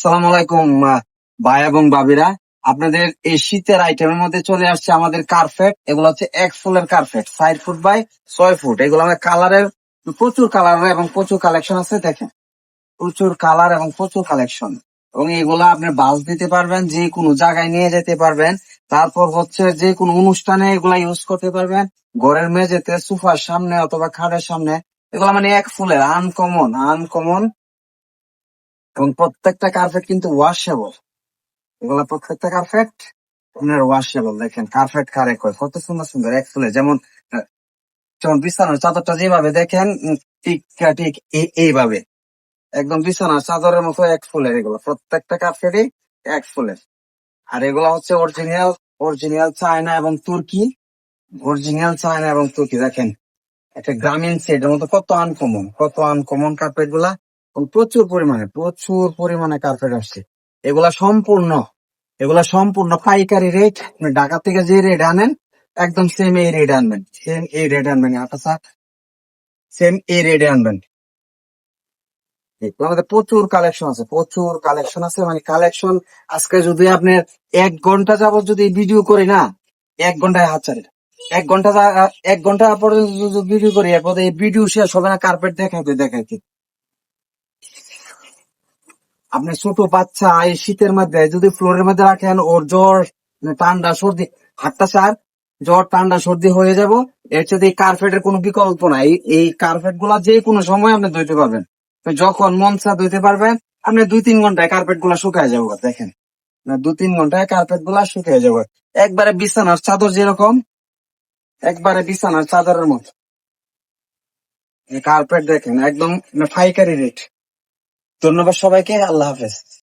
সালাম আলাইকুম ভাই এবং ভাবিরা। আপনাদের এই শীতের আইটেমের মধ্যে চলে আসছে আমাদের কার্পেট। এগুলো হচ্ছে 1 ফুলের কার্পেট, 4 ফুট বাই 6 ফুট। এগুলো আমাদের কালারের প্রচুর কালার এবং প্রচুর কালেকশন আছে। দেখেন, প্রচুর কালার এবং প্রচুর কালেকশন। এবং এগুলা আপনি বাস দিতে পারবেন, যে কোনো জায়গায় নিয়ে যেতে পারবেন। তারপর হচ্ছে যে কোনো অনুষ্ঠানে এগুলা ইউজ করতে পারবেন, ঘরের মেঝেতে, সোফার সামনে অথবা খাটের সামনে। এগুলা মানে 1 ফুলের, আনকমন আনকমন। এবং প্রত্যেকটা কার্পেট কিন্তু ওয়াশেবল। এগুলা প্রত্যেকটা কার্পেট আপনার ওয়াশেবল। দেখেন কার্পেট কারে কয়, কত সুন্দর সুন্দর 1 ফুলে। যেমন যেমন বিছানার চাদরটা যেভাবে দেখেন, ঠিক ঠিক এইভাবে একদম বিছানার চাদরের মতো 1 ফুলের। এগুলো প্রত্যেকটা কার্পেটই 1 ফুলের। আর এগুলা হচ্ছে অরিজিনাল, অরিজিনাল চায়না এবং তুর্কি। অরিজিনাল চায়না এবং তুর্কি। দেখেন একটা গ্রামীণ সেটের মতো কত আনকমন, কত আনকমন কার্পেট গুলা। এবং প্রচুর পরিমাণে কার্পেট আসছে। এগুলা সম্পূর্ণ, এগুলা সম্পূর্ণ পাইকারি রেট। আপনি ঢাকা থেকে যে রেট আনেন, একদম সেম এই রেট আনবেন, সেম এই রেট আনবেন। আচ্ছা, সেম এই রেটে আনবেন। এগুলো আমাদের প্রচুর কালেকশন আছে, প্রচুর কালেকশন আছে। মানে কালেকশন আজকে যদি আপনার 1 ঘন্টা যাবত যদি ভিডিও করি না, 1 ঘন্টায় হাত ছাড়ে। 1 ঘন্টা 1 ঘন্টা পর্যন্ত যদি ভিডিও করি, এরপর এই ভিডিও শেষ হবে না কার্পেট দেখাইতে দেখাইতে। আপনি ছোট বাচ্চা এই শীতের মধ্যে যদি ফ্লোরের মধ্যে রাখেন, ওর জ্বর, ঠান্ডা সর্দি, হাতটা সার, জ্বর ঠান্ডা সর্দি হয়ে যাব। এর সাথে এই কার্পেটের কোনো বিকল্প নাই। এই কার্পেট গুলা যে কোনো সময় আপনি ধুইতে পারবেন, যখন মন চা ধুইতে পারবেন। আপনি 2-3 ঘন্টায় কার্পেট গুলা শুকায় যাবো। দেখেন, 2-3 ঘন্টায় কার্পেট গুলা শুকিয়ে যাবে। একবারে বিছানার চাদর যেরকম, একবারে বিছানার চাদরের মতো কার্পেট। দেখেন একদম পাইকারি রেট। ধন্যবাদ সবাইকে, আল্লাহ হাফেজ।